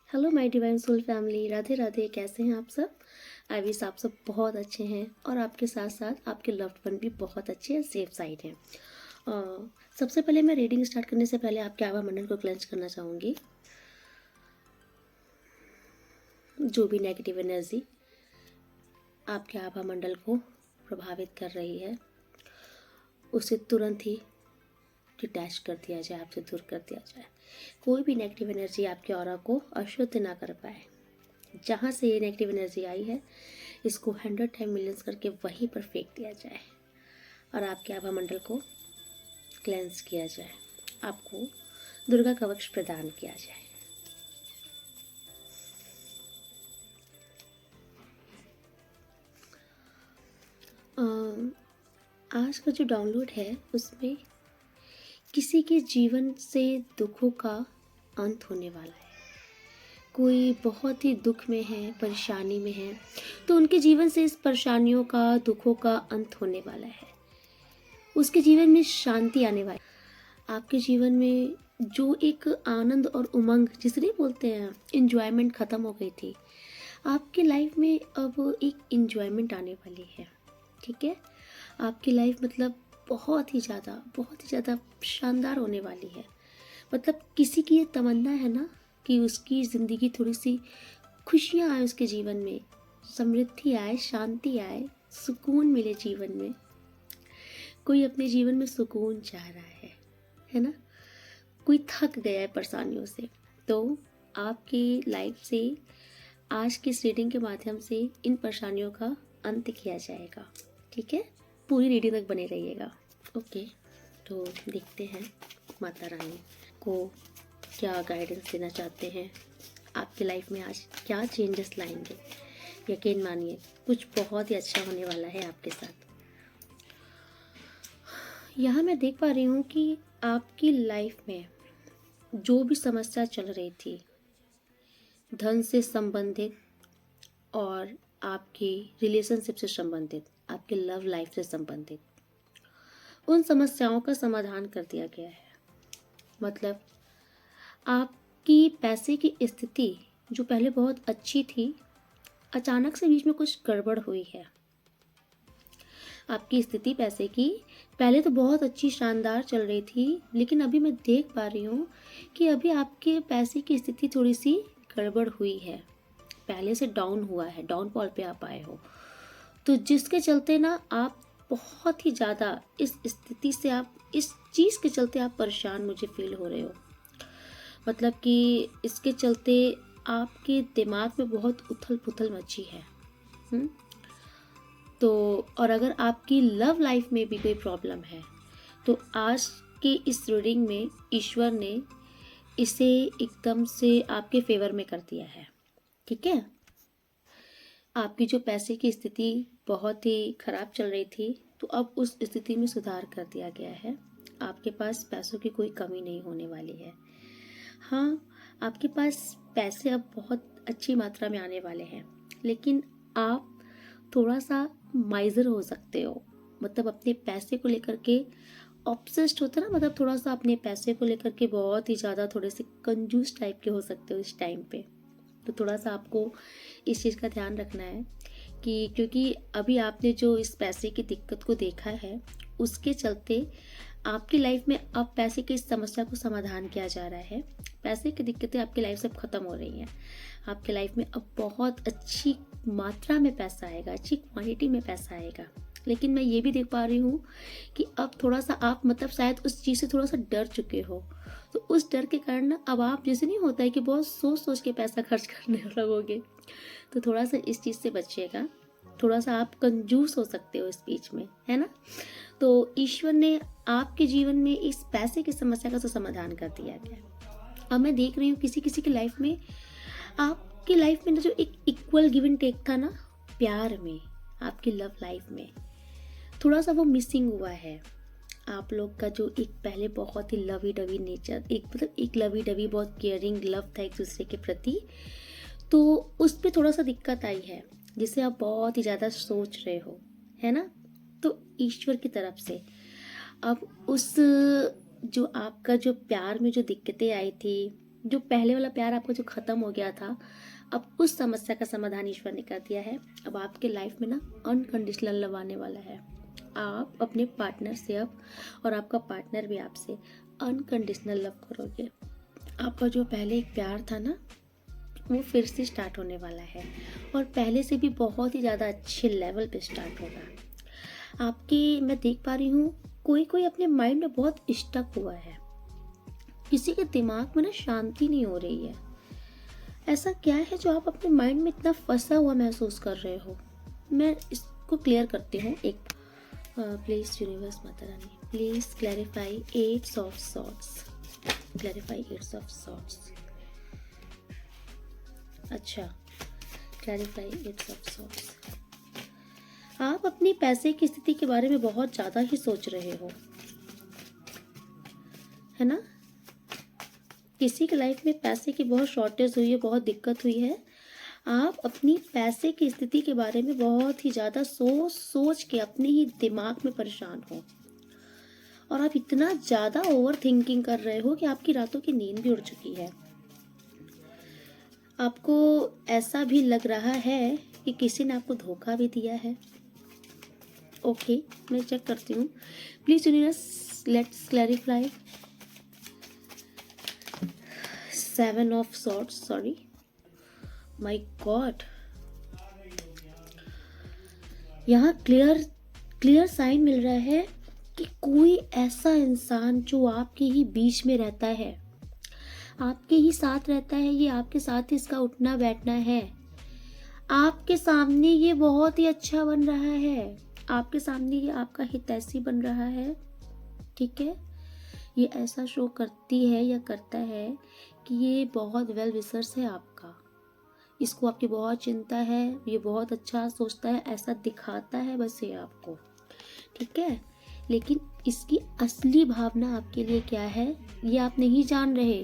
Hello my divine soul family, Radhe Radhe. कैसे हैं आप सब? आई विश आप सब बहुत अच्छे हैं और आपके साथ साथ आपके लव्ड वन भी बहुत अच्छे हैं, सेफ साइड हैं। सबसे पहले मैं रीडिंग स्टार्ट करने से पहले आपके आभा मंडल को क्लेंज करना चाहूँगी। जो भी नेगेटिव एनर्जी आपके आभा मंडल को प्रभावित कर रही है उसे तुरंत ही डिटैच कर दिया जाए, आपसे दूर कर दिया जाए। कोई भी नेगेटिव एनर्जी आपके ऑरा को अशुद्ध ना कर पाए। जहाँ से ये नेगेटिव एनर्जी आई है इसको 100 टाइम मिलियंस करके वहीं पर फेंक दिया जाए और आपके आभा मंडल को क्लेंस किया जाए। आपको दुर्गा कवच प्रदान किया जाए। आज का जो डाउनलोड है उसमें किसी के जीवन से दुखों का अंत होने वाला है। कोई बहुत ही दुख में है, परेशानी में है, तो उनके जीवन से इस परेशानियों का, दुखों का अंत होने वाला है। उसके जीवन में शांति आने वाली। आपके जीवन में जो एक आनंद और उमंग जिसे नहीं बोलते हैं, इंजॉयमेंट ख़त्म हो गई थी, आपकी लाइफ में अब एक इंजॉयमेंट आने वाली है। ठीक है, आपकी लाइफ मतलब बहुत ही ज़्यादा शानदार होने वाली है। मतलब किसी की ये तमन्ना है ना कि उसकी ज़िंदगी थोड़ी सी खुशियाँ आए, उसके जीवन में समृद्धि आए, शांति आए, सुकून मिले जीवन में। कोई अपने जीवन में सुकून चाह रहा है ना? कोई थक गया है परेशानियों से, तो आपकी लाइफ से आज की इस रीडिंग के माध्यम से इन परेशानियों का अंत किया जाएगा। ठीक है, पूरी रीडिंग तक बने रहिएगा। ओके, तो देखते हैं माता रानी को क्या गाइडेंस देना चाहते हैं, आपकी लाइफ में आज क्या चेंजेस लाएंगे। यकीन मानिए कुछ बहुत ही अच्छा होने वाला है आपके साथ। यहाँ मैं देख पा रही हूँ कि आपकी लाइफ में जो भी समस्या चल रही थी, धन से संबंधित और आपकी रिलेशनशिप से संबंधित, आपके लव लाइफ से संबंधित, उन समस्याओं का समाधान कर दिया गया है। मतलब आपकी पैसे की स्थिति जो पहले बहुत अच्छी थी, अचानक से बीच में कुछ गड़बड़ हुई है। आपकी स्थिति पैसे की पहले तो बहुत अच्छी शानदार चल रही थी, लेकिन अभी मैं देख पा रही हूँ कि अभी आपके पैसे की स्थिति थोड़ी सी गड़बड़ हुई है। पहले से डाउन हुआ है, डाउनफॉल पे आप आए हो, तो जिसके चलते ना आप बहुत ही ज़्यादा इस स्थिति से, आप इस चीज़ के चलते आप परेशान मुझे फील हो रहे हो। मतलब कि इसके चलते आपके दिमाग में बहुत उथल पुथल मची है। तो और अगर आपकी लव लाइफ में भी कोई प्रॉब्लम है तो आज की इस रीडिंग में ईश्वर ने इसे एकदम से आपके फेवर में कर दिया है। ठीक है, आपकी जो पैसे की स्थिति बहुत ही खराब चल रही थी, तो अब उस स्थिति में सुधार कर दिया गया है। आपके पास पैसों की कोई कमी नहीं होने वाली है। हाँ, आपके पास पैसे अब बहुत अच्छी मात्रा में आने वाले हैं, लेकिन आप थोड़ा सा माइजर हो सकते हो। मतलब अपने पैसे को लेकर के ऑब्सेस्ड होता है ना, मतलब थोड़ा सा अपने पैसे को लेकर के बहुत ही ज़्यादा थोड़े से कंजूस टाइप के हो सकते हो इस टाइम पे। तो थोड़ा सा आपको इस चीज़ का ध्यान रखना है कि क्योंकि अभी आपने जो इस पैसे की दिक्कत को देखा है, उसके चलते आपकी लाइफ में अब पैसे की इस समस्या को समाधान किया जा रहा है। पैसे की दिक्कतें आपकी लाइफ से ख़त्म हो रही हैं। आपके लाइफ में अब बहुत अच्छी मात्रा में पैसा आएगा, अच्छी क्वांटिटी में पैसा आएगा। लेकिन मैं ये भी देख पा रही हूँ कि अब थोड़ा सा आप मतलब शायद उस चीज़ से थोड़ा सा डर चुके हो। तो उस डर के कारण ना अब आप, जैसे नहीं होता है कि बहुत सोच सोच के पैसा खर्च करने लगोगे, तो थोड़ा सा इस चीज़ से बचिएगा। थोड़ा सा आप कंजूस हो सकते हो इस बीच में, है ना? तो ईश्वर ने आपके जीवन में इस पैसे की समस्या का तो समाधान कर दिया गया। अब मैं देख रही हूँ किसी किसी की लाइफ में, आपकी लाइफ में जो एक इक्वल गिव एंड टेक था ना प्यार में, आपकी लव लाइफ में थोड़ा सा वो मिसिंग हुआ है। आप लोग का जो एक पहले बहुत ही लवी डवी नेचर, एक लवी डवी बहुत केयरिंग लव था एक दूसरे के प्रति, तो उस पर थोड़ा सा दिक्कत आई है जिसे आप बहुत ही ज़्यादा सोच रहे हो, है ना? तो ईश्वर की तरफ से अब उस जो आपका जो प्यार में जो दिक्कतें आई थी, जो पहले वाला प्यार आपका जो ख़त्म हो गया था, अब उस समस्या का समाधान ईश्वर ने कर दिया है। अब आपके लाइफ में ना अनकंडीशनल लव आने वाला है। आप अपने पार्टनर से अब, और आपका पार्टनर भी आपसे अनकंडीशनल लव करोगे। आपका जो पहले एक प्यार था ना, वो फिर से स्टार्ट होने वाला है, और पहले से भी बहुत ही ज़्यादा अच्छे लेवल पे स्टार्ट होगा। आपकी मैं देख पा रही हूँ कोई कोई अपने माइंड में बहुत स्टक हुआ है, किसी के दिमाग में ना शांति नहीं हो रही है। ऐसा क्या है जो आप अपने माइंड में इतना फंसा हुआ महसूस कर रहे हो? मैं इसको क्लियर करती हूँ। एक please universe Mata Rani, please clarify its of sorts, clarify its of sorts. अच्छा, क्लैरिफाई एट्स ऑफ सॉर्ट्स। आप अपनी पैसे की स्थिति के बारे में बहुत ज़्यादा ही सोच रहे हो, है ना? किसी की लाइफ में पैसे की बहुत शॉर्टेज हुई है, बहुत दिक्कत हुई है। आप अपनी पैसे की स्थिति के बारे में बहुत ही ज़्यादा सोच सोच के अपने ही दिमाग में परेशान हो, और आप इतना ज़्यादा ओवर थिंकिंग कर रहे हो कि आपकी रातों की नींद भी उड़ चुकी है। आपको ऐसा भी लग रहा है कि किसी ने आपको धोखा भी दिया है। ओके, मैं चेक करती हूँ। Please universe let's clarify. 7 of sorts, sorry, my God. यहाँ क्लियर साइन मिल रहा है कि कोई ऐसा इंसान जो आपके ही बीच में रहता है, आपके ही साथ रहता है, ये आपके साथ ही इसका उठना बैठना है, आपके सामने ये बहुत ही अच्छा बन रहा है, आपके सामने ये आपका हितैषी बन रहा है, ठीक है? ये ऐसा शो करती है या करता है कि ये बहुत वेल विशर्स है आपका, इसको आपकी बहुत चिंता है, ये बहुत अच्छा सोचता है, ऐसा दिखाता है बस ये आपको, ठीक है? लेकिन इसकी असली भावना आपके लिए क्या है ये आप नहीं जान रहे।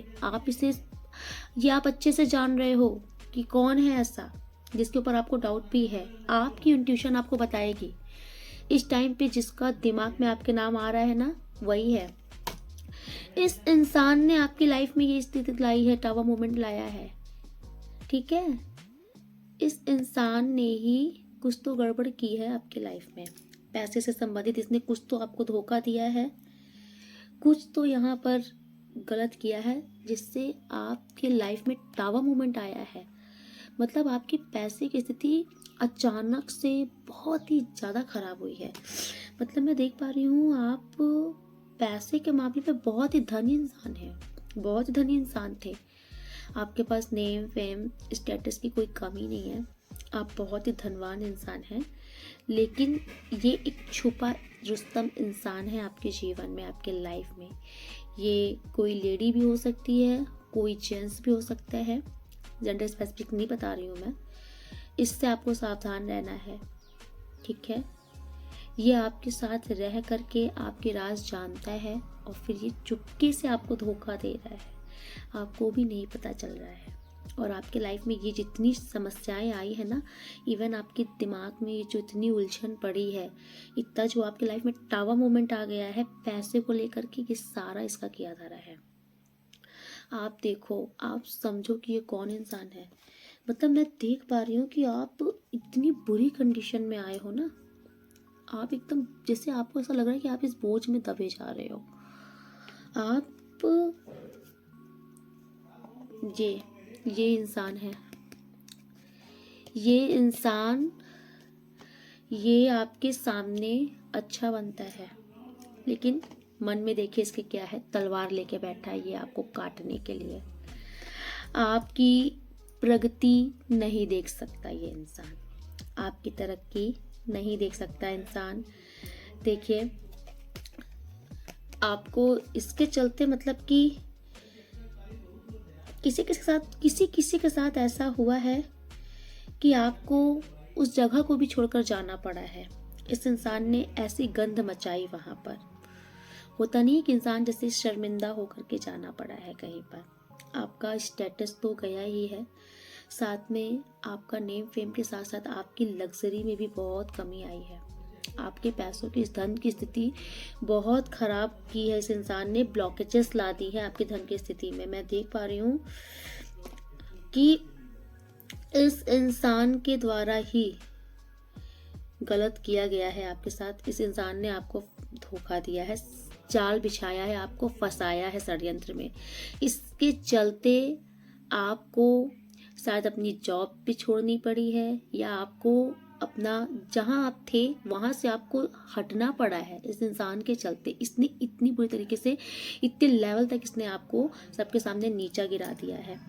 ये आप अच्छे से जान रहे हो कि कौन है ऐसा जिसके ऊपर आपको डाउट भी है। आपकी इंट्यूशन आपको बताएगी इस टाइम पे जिसका दिमाग में आपके नाम आ रहा है ना, वही है। इस इंसान ने आपकी लाइफ में ये स्थिति लाई है, टावर मोमेंट लाया है, ठीक है? इस इंसान ने ही कुछ तो गड़बड़ की है आपकी लाइफ में, पैसे से संबंधित इसने कुछ तो आपको धोखा दिया है, कुछ तो यहाँ पर गलत किया है जिससे आपके लाइफ में टावर मोमेंट आया है। मतलब आपकी पैसे की स्थिति अचानक से बहुत ही ज़्यादा खराब हुई है। मतलब मैं देख पा रही हूँ आप पैसे के मामले में बहुत ही धनी इंसान है, बहुत ही धनी इंसान थे। आपके पास नेम फेम स्टेटस की कोई कमी नहीं है, आप बहुत ही धनवान इंसान हैं, लेकिन ये एक छुपा रुस्तम इंसान है आपके जीवन में, आपके लाइफ में। ये कोई लेडी भी हो सकती है, कोई जेंट्स भी हो सकता है, जेंडर स्पेसिफिक नहीं बता रही हूँ मैं। इससे आपको सावधान रहना है, ठीक है? ये आपके साथ रह करके आपके राज जानता है, और फिर ये चुपके से आपको धोखा दे रहा है, आपको भी नहीं पता चल रहा है। और आपके लाइफ में ये जितनी समस्याएं आई है ना, इवन आपके दिमाग में ये जो इतनी उलझन पड़ी है, इतना जो आपके लाइफ में टावर मोमेंट आ गया है पैसे को लेकर के, ये सारा इसका किया जा रहा है। आप देखो, आप समझो कि ये कौन इंसान है। मतलब मैं देख पा रही हूँ कि आप इतनी बुरी कंडीशन में आए हो ना, आप एकदम जैसे आपको ऐसा लग रहा है कि आप इस बोझ में दबे जा रहे हो। आप ये इंसान है, ये इंसान ये आपके सामने अच्छा बनता है, लेकिन मन में देखिए इसके क्या है, तलवार लेके बैठा है ये आपको काटने के लिए। आपकी प्रगति नहीं देख सकता ये इंसान, आपकी तरक्की नहीं देख सकता इंसान। देखिए आपको इसके चलते मतलब कि किसी के साथ ऐसा हुआ है कि आपको उस जगह को भी छोड़कर जाना पड़ा है। इस इंसान ने ऐसी गंध मचाई वहाँ पर। होता नहीं है कि इंसान जैसे शर्मिंदा होकर के जाना पड़ा है कहीं पर। आपका स्टेटस तो गया ही है, साथ में आपका नेम फेम के साथ साथ आपकी लग्जरी में भी बहुत कमी आई है। आपके पैसों की, इस धन की स्थिति बहुत खराब की है। इस इंसान ने ब्लॉकेजेस ला दी है आपके धन की स्थिति में। मैं देख पा रही हूँ कि इस इंसान के द्वारा ही गलत किया गया है आपके साथ। इस इंसान ने आपको धोखा दिया है, जाल बिछाया है, आपको फंसाया है षड्यंत्र में। इसके चलते आपको शायद अपनी जॉब भी छोड़नी पड़ी है, या आपको अपना जहां आप थे वहां से आपको हटना पड़ा है इस इंसान के चलते। इसने इतनी बुरी तरीके से, इतने लेवल तक इसने आपको सबके सामने नीचा गिरा दिया है।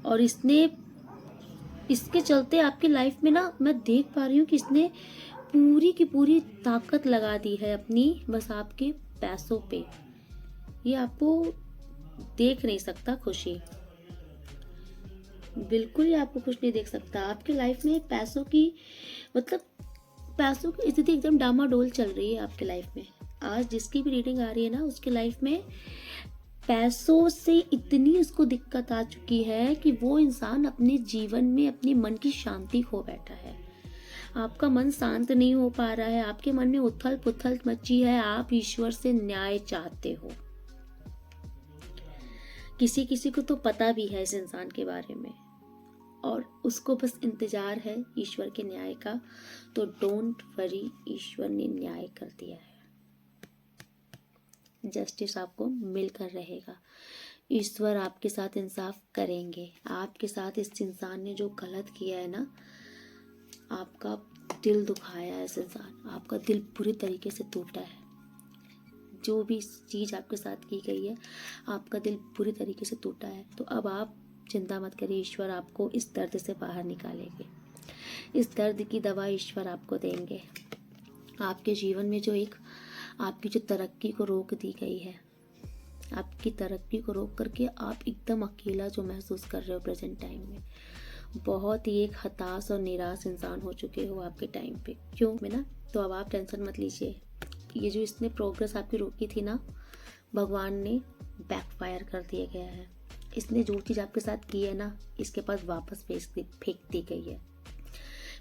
और इसके चलते आपकी लाइफ में ना, मैं देख पा रही हूँ कि इसने पूरी की पूरी ताकत लगा दी है अपनी, बस आपके पैसों पे। ये आपको देख नहीं सकता खुशी, बिल्कुल ही आपको खुश नहीं देख सकता। आपकी लाइफ में पैसों की, मतलब पैसों की स्थिति एकदम डामाडोल चल रही है आपकी लाइफ में। आज जिसकी भी रीडिंग आ रही है ना, उसके लाइफ में पैसों से इतनी उसको दिक्कत आ चुकी है कि वो इंसान अपने जीवन में अपनी मन की शांति खो बैठा है। आपका मन शांत नहीं हो पा रहा है, आपके मन में उथल पुथल मची है। आप ईश्वर से न्याय चाहते हो। किसी किसी को तो पता भी है इस इंसान के बारे में, और उसको बस इंतजार है ईश्वर के न्याय का। तो डोंट वरी, ईश्वर ने न्याय कर दिया है। जस्टिस आपको मिलकर रहेगा। ईश्वर आपके साथ इंसाफ करेंगे। आपके साथ इस इंसान ने जो गलत किया है ना, आपका दिल दुखाया है इस इंसान, आपका दिल बुरी तरीके से टूटा है। जो भी चीज़ आपके साथ की गई है, आपका दिल बुरी तरीके से टूटा है। तो अब आप चिंता मत करिए, ईश्वर आपको इस दर्द से बाहर निकालेंगे। इस दर्द की दवा ईश्वर आपको देंगे। आपके जीवन में जो एक आपकी जो तरक्की को रोक दी गई है, आपकी तरक्की को रोक करके आप एकदम अकेला जो महसूस कर रहे हो प्रेजेंट टाइम में, बहुत ही एक हताश और निराश इंसान हो चुके हो आपके टाइम पे, क्यों में ना। तो अब आप टेंशन मत लीजिए। ये जो इसने प्रोग्रेस आपकी रोकी थी ना, भगवान ने बैकफायर कर दिया गया है। इसने जो चीज़ आपके साथ की है ना, इसके पास वापस फेंक दी गई है।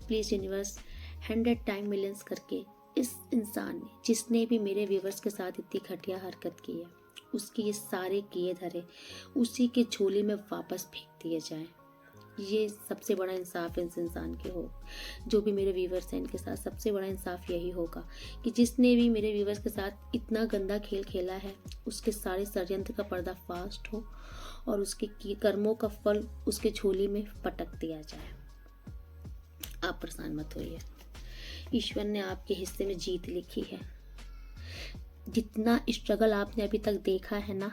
प्लीज़ यूनिवर्स 100 टाइम मिलियंस करके इस इंसान ने, जिसने भी मेरे व्यूवर्स के साथ इतनी घटिया हरकत की है, उसके ये सारे किए धरे उसी के झोले में वापस फेंक दिए जाएं। ये सबसे बड़ा इंसाफ इस इंसान के हो। जो भी मेरे व्यूवर्स हैं, इनके साथ सबसे बड़ा इंसाफ यही होगा कि जिसने भी मेरे व्यूवर्स के साथ इतना गंदा खेल खेला है, उसके सारे षड्यंत्र का पर्दाफाश हो और उसके कर्मों का फल उसके झोले में पटक दिया जाए। आप परेशान मत होइए, ईश्वर ने आपके हिस्से में जीत लिखी है। जितना स्ट्रगल आपने अभी तक देखा है ना,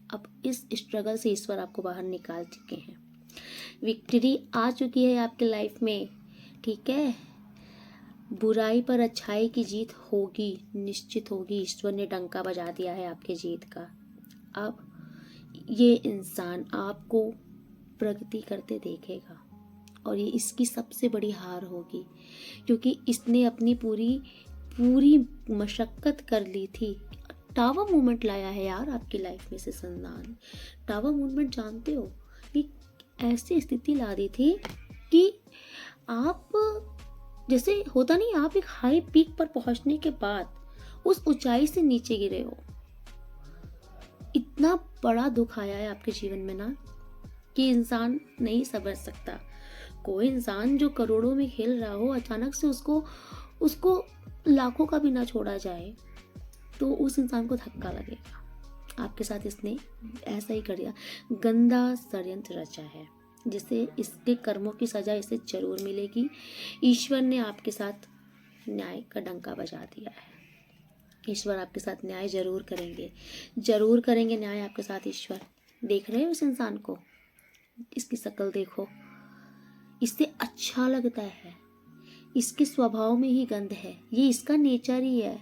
अब इस स्ट्रगल से ईश्वर आपको बाहर निकाल चुके हैं। विक्ट्री आ चुकी है आपके लाइफ में, ठीक है। बुराई पर अच्छाई की जीत होगी, निश्चित होगी। ईश्वर ने डंका बजा दिया है आपके जीत का। अब ये इंसान आपको प्रगति करते देखेगा और ये इसकी सबसे बड़ी हार होगी, क्योंकि इसने अपनी पूरी मशक्कत कर ली थी। टावर मूवमेंट लाया है यार आपकी लाइफ में से संतान। टावर मूवमेंट जानते हो, कि ऐसी स्थिति ला दी थी कि आप, जैसे होता नहीं, आप एक हाई पीक पर पहुंचने के बाद उस ऊंचाई से नीचे गिरे हो। इतना बड़ा दुख आया है आपके जीवन में ना, कि इंसान नहीं समझ सकता। कोई इंसान जो करोड़ों में खेल रहा हो, अचानक से उसको लाखों का भी ना छोड़ा जाए, तो उस इंसान को धक्का लगेगा। आपके साथ इसने ऐसा ही कर दिया, गंदा षड्यंत्र रचा है, जिससे इसके कर्मों की सजा इसे जरूर मिलेगी। ईश्वर ने आपके साथ न्याय का डंका बजा दिया है। ईश्वर आपके साथ न्याय जरूर करेंगे न्याय आपके साथ। ईश्वर देख रहे हो इस इंसान को, इसकी शक्ल देखो, इससे अच्छा लगता है, इसके स्वभाव में ही गंध है, ये इसका नेचर ही है।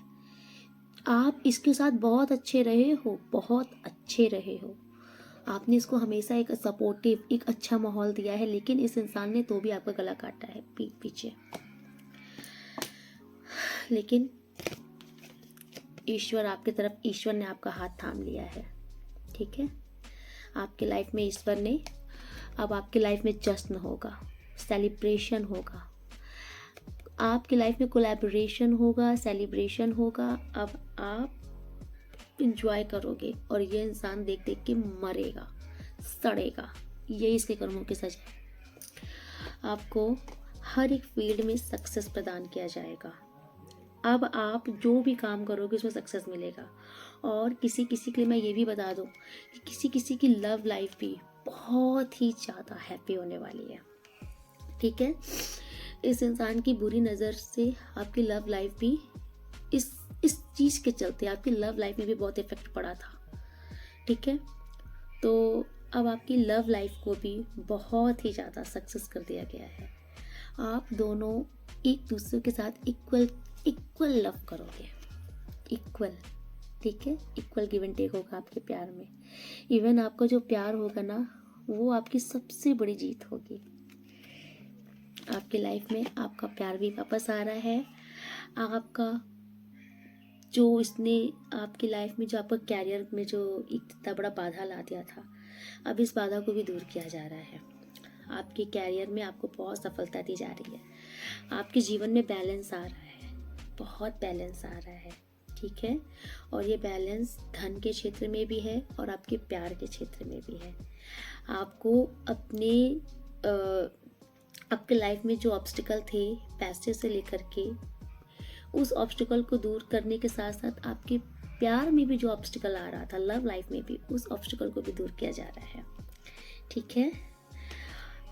आप इसके साथ बहुत अच्छे रहे हो, आपने इसको हमेशा एक सपोर्टिव, एक अच्छा माहौल दिया है, लेकिन इस इंसान ने तो भी आपका गला काटा है पीठ पीछे। लेकिन ईश्वर ने आपका हाथ थाम लिया है, ठीक है। आपके लाइफ में ईश्वर ने, अब आपके लाइफ में जश्न होगा, सेलिब्रेशन होगा। आपकी लाइफ में कोलैबोरेशन होगा, सेलिब्रेशन होगा। अब आप इंजॉय करोगे और ये इंसान देख देख के मरेगा, सड़ेगा। ये इसके कर्मों की सजा है। आपको हर एक फील्ड में सक्सेस प्रदान किया जाएगा। अब आप जो भी काम करोगे उसमें सक्सेस मिलेगा। और किसी किसी के लिए मैं ये भी बता दूं कि किसी किसी की लव लाइफ भी बहुत ही ज़्यादा हैप्पी होने वाली है। ठीक है, इस इंसान की बुरी नज़र से आपकी लव लाइफ भी इस चीज़ के चलते आपकी लव लाइफ में भी बहुत इफेक्ट पड़ा था। ठीक है, तो अब आपकी लव लाइफ को भी बहुत ही ज़्यादा सक्सेस कर दिया गया है। आप दोनों एक दूसरे के साथ इक्वल लव करोगे, इक्वल। ठीक है, इक्वल गिव एंड टेक होगा आपके प्यार में। इवन आपका जो प्यार होगा ना, वो आपकी सबसे बड़ी जीत होगी। आपकी लाइफ में आपका प्यार भी वापस आ रहा है। आपका जो इसने आपकी लाइफ में जो आपका कैरियर में जो इतना बड़ा बाधा ला दिया था, अब इस बाधा को भी दूर किया जा रहा है। आपके कैरियर में आपको बहुत सफलता दी जा रही है। आपके जीवन में बैलेंस आ रहा है, बहुत बैलेंस आ रहा है। ठीक है, और ये बैलेंस धन के क्षेत्र में भी है और आपके प्यार के क्षेत्र में भी है। आपको अपने आपके लाइफ में जो ऑब्स्टिकल थे पैसे से लेकर के, उस ऑब्स्टिकल को दूर करने के साथ साथ आपके प्यार में भी जो ऑब्स्टिकल आ रहा था, लव लाइफ में भी, उस ऑब्स्टिकल को भी दूर किया जा रहा है। ठीक है,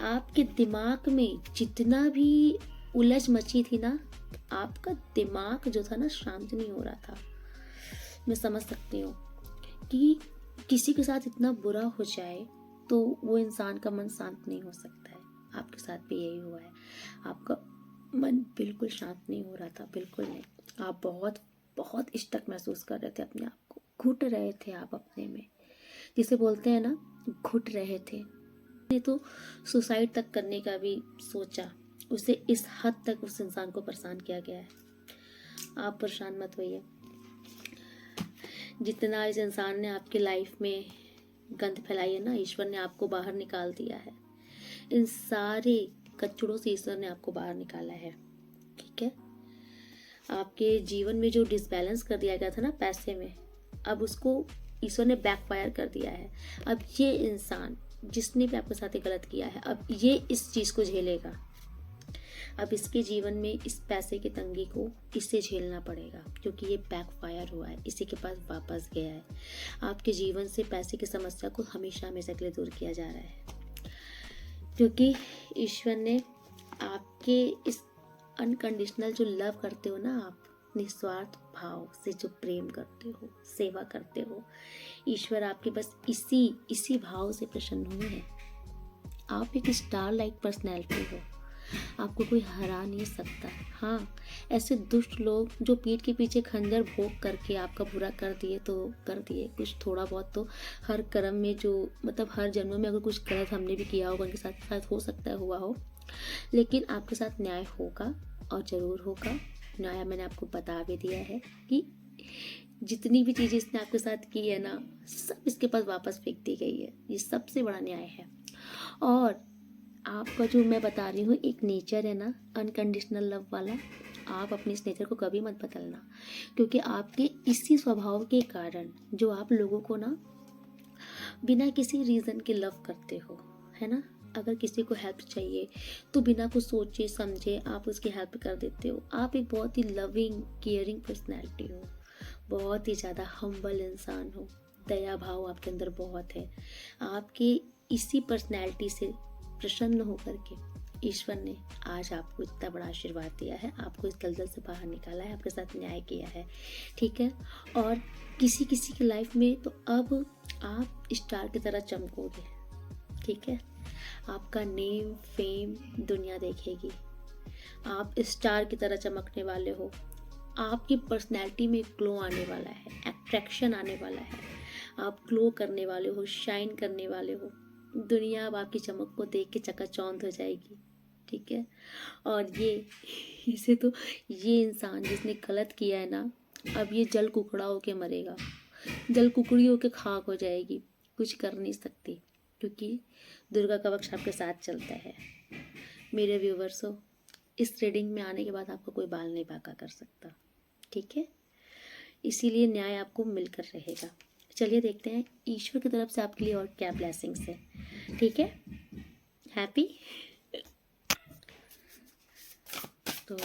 आपके दिमाग में जितना भी उलझ मची थी ना, आपका दिमाग जो था ना शांत नहीं हो रहा था। मैं समझ सकती हूँ कि किसी के साथ इतना बुरा हो जाए तो वो इंसान का मन शांत नहीं हो सकता है। आपके साथ भी यही हुआ है। आपका मन बिल्कुल शांत नहीं हो रहा था, बिल्कुल नहीं। आप बहुत बहुत स्टक महसूस कर रहे थे अपने आप को, घुट रहे थे आप अपने में, जिसे बोलते हैं ना, घुट रहे थे। ने तो सुसाइड तक करने का भी सोचा। उसे इस हद तक उस इंसान को परेशान किया गया है। आप परेशान मत होइए। जितना इस इंसान ने आपकी लाइफ में गंद फैलाई है ना, ईश्वर ने आपको बाहर निकाल दिया है। इन सारे कचड़ों से ईश्वर ने आपको बाहर निकाला है। ठीक है, आपके जीवन में जो डिसबैलेंस कर दिया गया था ना पैसे में, अब उसको ईश्वर ने बैकफायर कर दिया है। अब ये इंसान जिसने भी आपके साथ गलत किया है, अब ये इस चीज़ को झेलेगा। अब इसके जीवन में इस पैसे की तंगी को इससे झेलना पड़ेगा, क्योंकि ये बैकफायर हुआ है, इसी के पास वापस गया है। आपके जीवन से पैसे की समस्या को हमेशा हमेशा के लिए दूर किया जा रहा है, क्योंकि ईश्वर ने आपके इस अनकंडीशनल जो लव करते हो ना, आप निस्वार्थ भाव से जो प्रेम करते हो, सेवा करते हो, ईश्वर आपके बस इसी भाव से प्रसन्न हुए हैं। आप एक स्टार लाइक पर्सनैलिटी हो, आपको कोई हरा नहीं सकता। हाँ, ऐसे दुष्ट लोग जो पीठ के पीछे खंजर भोग करके आपका बुरा कर दिए तो कर दिए, कुछ थोड़ा बहुत तो हर कर्म में जो मतलब हर जन्म में अगर कुछ गलत हमने भी किया होगा, उनके साथ हो सकता है हुआ हो, लेकिन आपके साथ न्याय होगा और ज़रूर होगा। न्याय मैंने आपको बता भी दिया है कि जितनी भी चीज़ें इसने आपके साथ की है ना, सब इसके पास वापस फेंक दी गई है। ये सबसे बड़ा न्याय है। और आपका जो मैं बता रही हूँ एक नेचर है ना, अनकंडीशनल लव वाला, आप अपने इस नेचर को कभी मत बदलना, क्योंकि आपके इसी स्वभाव के कारण जो आप लोगों को ना बिना किसी रीज़न के लव करते हो, है ना। अगर किसी को हेल्प चाहिए तो बिना कुछ सोचे समझे आप उसकी हेल्प कर देते हो। आप एक बहुत ही लविंग केयरिंग पर्सनैलिटी हो, बहुत ही ज़्यादा हम्बल इंसान हो, दया भाव आपके अंदर बहुत है। आपके इसी पर्सनैलिटी से प्रसन्न होकर के ईश्वर ने आज आपको इतना बड़ा आशीर्वाद दिया है, आपको इस दलदल से बाहर निकाला है, आपके साथ न्याय किया है। ठीक है, और किसी किसी की लाइफ में तो अब आप स्टार की तरह चमकोगे। ठीक है, आपका नेम फेम दुनिया देखेगी, आप स्टार की तरह चमकने वाले हो। आपकी पर्सनैलिटी में ग्लो आने वाला है, अट्रैक्शन आने वाला है, आप ग्लो करने वाले हो, शाइन करने वाले हो। दुनिया अब आपकी चमक को देख के चकाचौंध हो जाएगी। ठीक है, और ये इंसान जिसने गलत किया है ना, अब ये जल कुकड़ा होके मरेगा, जल कुकड़ी होके खाक हो जाएगी, कुछ कर नहीं सकती, क्योंकि दुर्गा का पक्ष आपके साथ चलता है। मेरे व्यूवर्स हो, इस रीडिंग में आने के बाद आपका कोई बाल नहीं बांका कर सकता, ठीक है। इसीलिए न्याय आपको मिलकर रहेगा। चलिए देखते हैं ईश्वर की तरफ से आपके लिए और क्या ब्लेसिंग्स है, ठीक है। हैप्पी। तो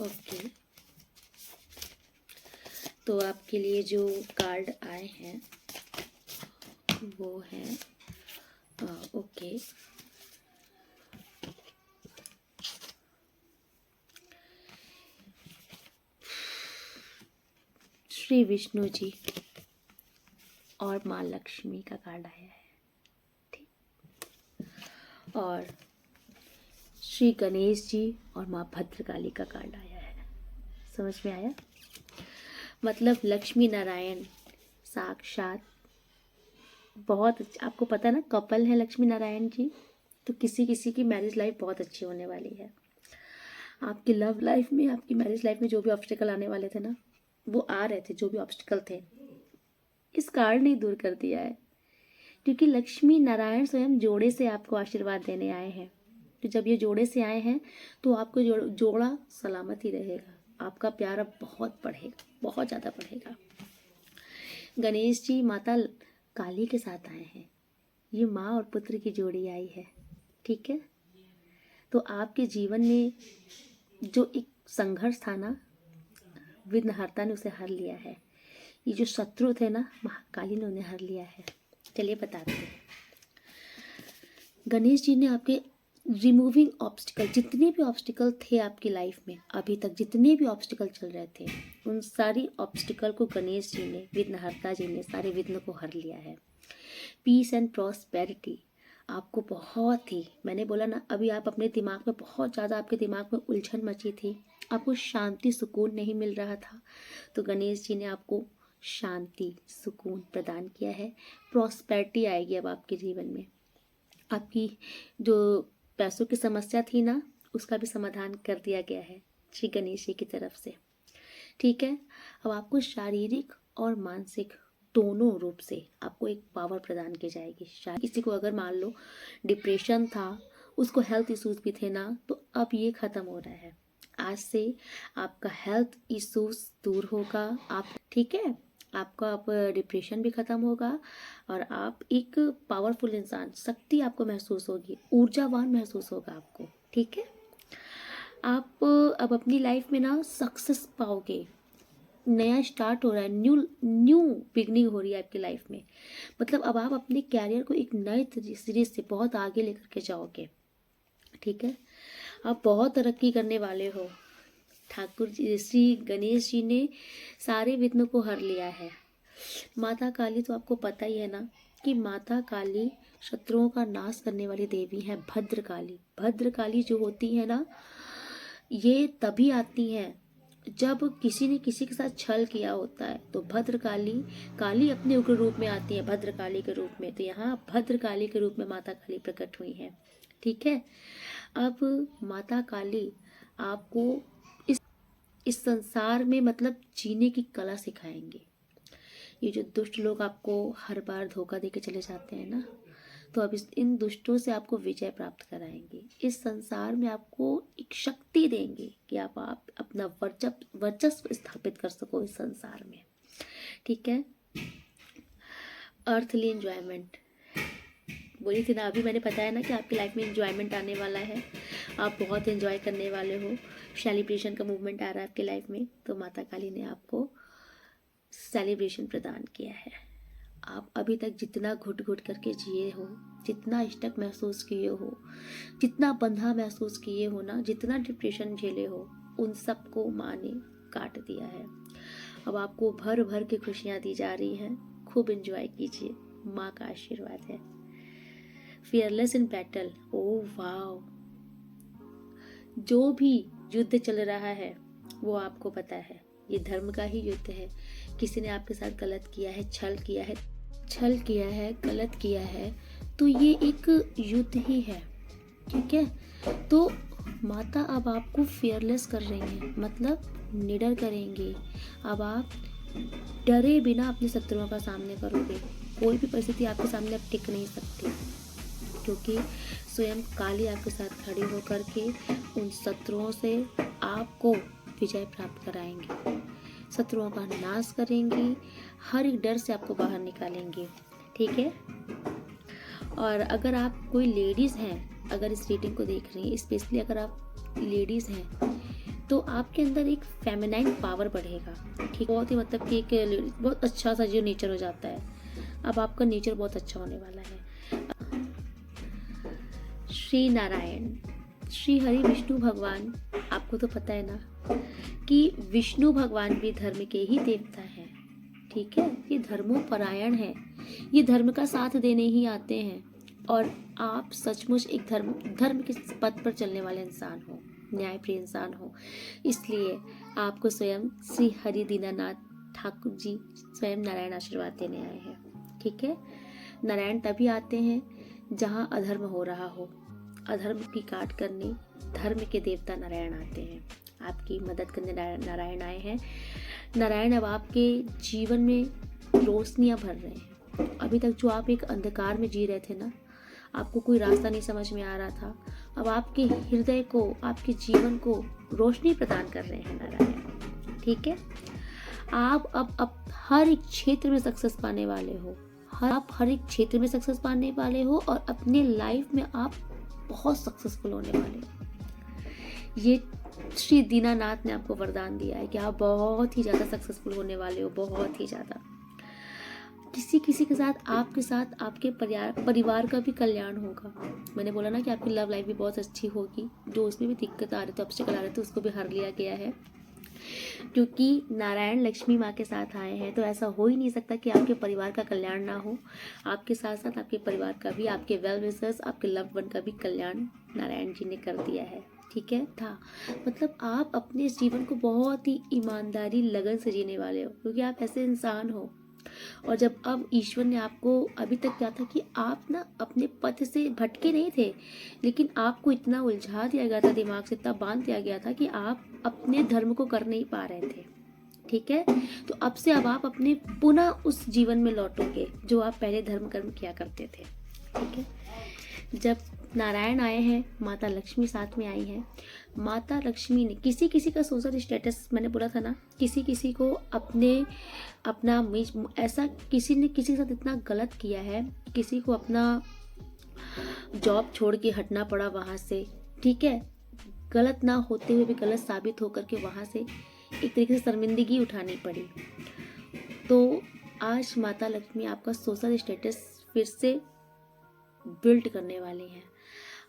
ओके, तो आपके लिए जो कार्ड आए हैं वो हैं ओके, श्री विष्णु जी और माँ लक्ष्मी का कार्ड आया है, ठीक। और श्री गणेश जी और माँ भद्रकाली का कार्ड आया है। समझ में आया? मतलब लक्ष्मी नारायण साक्षात, बहुत आपको पता है ना, कपल है लक्ष्मी नारायण जी, तो किसी किसी की मैरिज लाइफ बहुत अच्छी होने वाली है। आपकी लव लाइफ में, आपकी मैरिज लाइफ में जो भी ऑब्स्टिकल आने वाले थे ना, वो आ रहे थे, जो भी ऑब्स्टिकल थे, इस कार्ड ने दूर कर दिया है। क्योंकि लक्ष्मी नारायण स्वयं जोड़े से आपको आशीर्वाद देने आए हैं। तो जब ये जोड़े से आए हैं तो आपको जोड़ा सलामत ही रहेगा। आपका प्यार अब बहुत बढ़ेगा, बहुत ज़्यादा बढ़ेगा। गणेश जी माता काली के साथ आए हैं। ये माँ और पुत्र की जोड़ी आई है, ठीक है। तो आपके जीवन में जो एक संघर्ष था ना, विघ्नहर्ता ने उसे हर लिया है। ये जो शत्रु थे ना, महाकाली ने उन्हें हर लिया है। चलिए बताते हैं। गणेश जी ने आपके रिमूविंग ऑब्स्टिकल, जितने भी ऑब्स्टिकल थे आपकी लाइफ में अभी तक, जितने भी ऑब्स्टिकल चल रहे थे, उन सारी ऑब्स्टिकल को गणेश जी ने, विघ्नहर्ता जी ने, सारे विघ्न को हर लिया है। पीस एंड प्रॉस्पेरिटी आपको बहुत ही, मैंने बोला ना अभी, आप अपने दिमाग में बहुत ज़्यादा, आपके दिमाग में उलझन मची थी, आपको शांति सुकून नहीं मिल रहा था, तो गणेश जी ने आपको शांति सुकून प्रदान किया है। प्रॉस्पेरिटी आएगी अब आपके जीवन में। आपकी जो पैसों की समस्या थी ना, उसका भी समाधान कर दिया गया है श्री गणेश जी की तरफ से, ठीक है। अब आपको शारीरिक और मानसिक दोनों रूप से आपको एक पावर प्रदान की जाएगी। किसी को अगर मान लो डिप्रेशन था, उसको हेल्थ इश्यूज भी थे ना, तो अब ये खत्म हो रहा है। आज से आपका हेल्थ इश्यूज दूर होगा, आप, ठीक है। आपका अब डिप्रेशन भी खत्म होगा और आप एक पावरफुल इंसान, शक्ति आपको महसूस होगी, ऊर्जावान महसूस होगा आपको, ठीक है। आप अब अपनी लाइफ में ना सक्सेस पाओगे। नया स्टार्ट हो रहा है, न्यू बिगनिंग हो रही है आपकी लाइफ में। मतलब अब आप अपने कैरियर को एक नए सीरीज से बहुत आगे लेकर के जाओगे, ठीक है। आप बहुत तरक्की करने वाले हो। ठाकुर जी, श्री गणेश जी ने सारे विघ्नों को हर लिया है। माता काली तो आपको पता ही है ना कि माता काली शत्रुओं का नाश करने वाली देवी है। भद्रकाली, भद्रकाली जो होती है ना, ये तभी आती हैं जब किसी ने किसी के साथ छल किया होता है, तो भद्रकाली, काली अपने उग्र रूप में आती है भद्रकाली के रूप में। तो यहाँ भद्रकाली के रूप में माता काली प्रकट हुई हैं, ठीक है। अब माता काली आपको इस संसार में मतलब जीने की कला सिखाएंगे। ये जो दुष्ट लोग आपको हर बार धोखा देके चले जाते हैं ना, तो अब इन दुष्टों से आपको विजय प्राप्त कराएंगे। इस संसार में आपको एक शक्ति देंगे कि आप अपना वर्चस्व स्थापित कर सको इस संसार में, ठीक है। अर्थली एंजॉयमेंट बोली थी ना अभी, मैंने बताया ना कि आपकी लाइफ में एंजॉयमेंट आने वाला है, आप बहुत एंजॉय करने वाले हो। सेलिब्रेशन का मूवमेंट आ रहा है आपकी लाइफ में, तो माता काली ने आपको सेलिब्रेशन प्रदान किया है। आप अभी तक जितना घुट घुट करके जिए हो, जितना स्टक महसूस किए हो, जितना बंधा महसूस किए हो ना, जितना डिप्रेशन झेले हो, उन सबको माँ ने काट दिया है। अब आपको भर भर के खुशियाँ दी जा रही हैं, खूब एंजॉय कीजिए, माँ का आशीर्वाद है। फियरलेस इन बैटल, ओह वाव, जो भी युद्ध चल रहा है वो आपको पता है, ये धर्म का ही युद्ध है। किसी ने आपके साथ गलत किया है, छल किया है, गलत किया है, तो ये एक युद्ध ही है, ठीक है। तो माता अब आपको फियरलेस कर रही हैं, मतलब निडर करेंगे। अब आप डरे बिना अपने शत्रुओं का सामने करोगे। कोई भी परिस्थिति आपके सामने अब टिक नहीं सकती, क्योंकि स्वयं काली आपके साथ खड़ी होकर के उन शत्रुओं से आपको विजय प्राप्त कराएंगे, शत्रुओं का नाश करेंगी, हर एक डर से आपको बाहर निकालेंगी। ठीक है। और अगर आप कोई लेडीज़ हैं, अगर इस रीडिंग को देख रही हैं, स्पेशली अगर आप लेडीज़ हैं, तो आपके अंदर एक फेमिनाइन पावर बढ़ेगा। ठीक, बहुत ही मतलब कि एक बहुत अच्छा सा जो नेचर हो जाता है, अब आपका नेचर बहुत अच्छा होने वाला है। श्री नारायण, श्री हरि विष्णु भगवान, आपको तो पता है ना कि विष्णु भगवान भी धर्म के ही देवता हैं। ठीक है, ये धर्मोपरायण है, ये धर्म का साथ देने ही आते हैं। और आप सचमुच एक धर्म के पथ पर चलने वाले इंसान हो, न्यायप्रिय इंसान हो, इसलिए आपको स्वयं श्री हरि दीनानाथ ठाकुर जी स्वयं नारायण आशीर्वाद देने आए हैं। ठीक है। नारायण तभी आते हैं जहाँ अधर्म हो रहा हो, अधर्म की काट करने धर्म के देवता नारायण आते हैं, आपकी मदद करने नारायण आए हैं। नारायण अब आपके जीवन में रोशनियां भर रहे हैं। अभी तक जो आप एक अंधकार में जी रहे थे ना, आपको कोई रास्ता नहीं समझ में आ रहा था, अब आपके हृदय को, आपके जीवन को रोशनी प्रदान कर रहे हैं नारायण। ठीक है। आप अब हर एक क्षेत्र में सक्सेस पाने वाले हो, आप हर एक क्षेत्र में सक्सेस पाने वाले हो और अपने लाइफ में आप बहुत सक्सेसफुल होने वाले हो। ये श्री दीनानाथ ने आपको वरदान दिया है कि आप बहुत ही ज़्यादा सक्सेसफुल होने वाले हो, बहुत ही ज़्यादा। किसी के साथ आपके परिवार का भी कल्याण होगा। मैंने बोला ना कि आपकी लव लाइफ भी बहुत अच्छी होगी, जो उसमें भी दिक्कत आ रही थी, ऑब्स्टेकल आ रहे थे, उसको भी हर लिया गया है, क्योंकि नारायण लक्ष्मी माँ के साथ आए हैं। तो ऐसा हो ही नहीं सकता कि आपके परिवार का कल्याण ना हो, आपके साथ साथ आपके परिवार का भी, आपके वेल विशर्स, आपके लव्ड वन का भी कल्याण नारायण जी ने कर दिया है। ठीक है था, मतलब आप अपने इस जीवन को बहुत ही ईमानदारी लगन से जीने वाले हो, क्योंकि आप ऐसे इंसान हो। और जब अब ईश्वर ने आपको, अभी तक क्या था कि आप ना अपने पथ से भटके नहीं थे, लेकिन आपको इतना उलझा दिया गया था, दिमाग से इतना बांध दिया गया था कि आप अपने धर्म को कर नहीं पा रहे थे। ठीक है। तो अब आप अपने पुनः उस जीवन में लौटोगे जो आप पहले धर्म कर्म किया करते थे। ठीक है। जब नारायण आए हैं, माता लक्ष्मी साथ में आई हैं। माता लक्ष्मी ने किसी का सोशल स्टेटस, मैंने बोला था ना, किसी को अपना ऐसा किसी ने किसी के साथ इतना गलत किया है, किसी को अपना जॉब छोड़ के हटना पड़ा वहाँ से। ठीक है। गलत ना होते हुए भी गलत साबित होकर के वहाँ से एक तरीके से शर्मिंदगी उठानी पड़ी। तो आज माता लक्ष्मी आपका सोशल स्टेटस फिर से बिल्ड करने वाले हैं।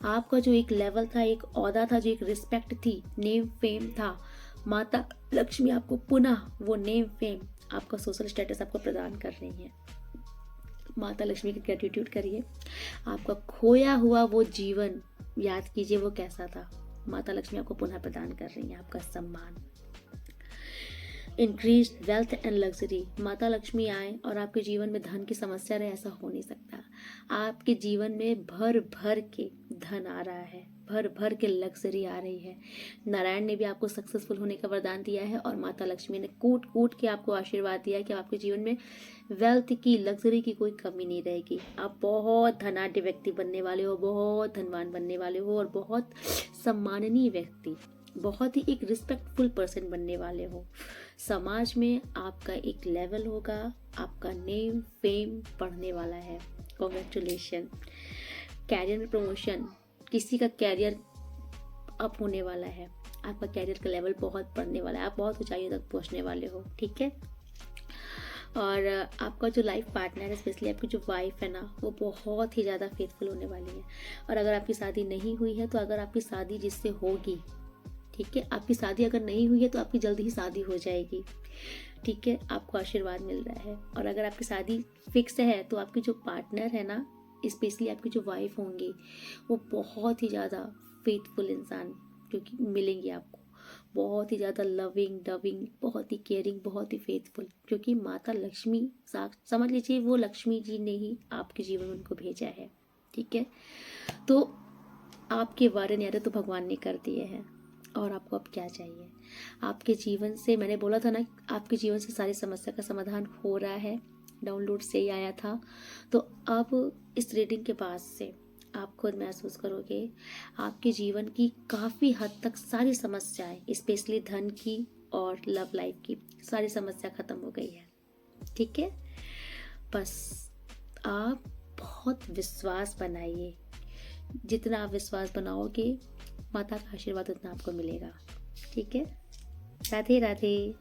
आपका जो एक लेवल था, एक ओहदा था, जो एक रिस्पेक्ट थी, नेम फेम था, माता लक्ष्मी आपको पुनः वो नेम फेम, आपका सोशल स्टेटस आपको प्रदान कर रही है। माता लक्ष्मी की ग्रेटिट्यूड करिए। आपका खोया हुआ वो जीवन याद कीजिए, वो कैसा था, माता लक्ष्मी आपको पुनः प्रदान कर रही है आपका सम्मान। इंक्रीज वेल्थ एंड लग्जरी, माता लक्ष्मी आए और आपके जीवन में धन की समस्या रहे, ऐसा हो नहीं सकता। आपके जीवन में भर भर के धन आ रहा है, भर भर के लग्जरी आ रही है। नारायण ने भी आपको सक्सेसफुल होने का वरदान दिया है और माता लक्ष्मी ने कूट कूट के आपको आशीर्वाद दिया है कि आपके जीवन में वेल्थ की, लग्जरी की कोई कमी नहीं रहेगी। आप बहुत धनाढ्य व्यक्ति बनने वाले हो, बहुत धनवान बनने वाले हो और बहुत सम्माननीय व्यक्ति, बहुत ही एक रिस्पेक्टफुल पर्सन बनने वाले हो। समाज में आपका एक लेवल होगा, आपका नेम फेम बढ़ने वाला है। कॉन्ग्रेचुलेशन। कैरियर में प्रमोशन, किसी का कैरियर अप होने वाला है, आपका कैरियर का लेवल बहुत बढ़ने वाला है, आप बहुत ऊंचाइयों तक पहुंचने वाले हो। ठीक है। और आपका जो लाइफ पार्टनर है, स्पेशली आपकी जो वाइफ है ना, वो बहुत ही ज़्यादा फेथफुल होने वाली है। और अगर आपकी शादी नहीं हुई है, तो अगर आपकी शादी जिससे होगी, ठीक है, आपकी शादी अगर नहीं हुई है तो आपकी जल्दी ही शादी हो जाएगी। ठीक है, आपको आशीर्वाद मिल रहा है। और अगर आपकी शादी फिक्स है तो आपकी जो पार्टनर है ना, स्पेशली आपकी जो वाइफ होंगी, वो बहुत ही ज़्यादा फेथफुल इंसान क्योंकि मिलेंगी आपको, बहुत ही ज़्यादा लविंग डविंग, बहुत ही केयरिंग, बहुत ही फेथफुल, क्योंकि माता लक्ष्मी समझ लीजिए वो लक्ष्मी जी ने ही आपके जीवन में उनको भेजा है। ठीक है। तो आपके वारे न्यारे तो भगवान ने कर दिए हैं और आपको अब क्या चाहिए। आपके जीवन से, मैंने बोला था ना, आपके जीवन से सारी समस्या का समाधान हो रहा है, डाउनलोड से ही आया था। तो अब इस रीडिंग के बाद से आप खुद महसूस करोगे आपके जीवन की काफ़ी हद तक सारी समस्याएं, स्पेशली धन की और लव लाइफ की सारी समस्या ख़त्म हो गई है। ठीक है, बस आप बहुत विश्वास बनाइए। जितना आप विश्वास बनाओगे माता का आशीर्वाद उतना आपको मिलेगा। ठीक है, राधे राधे।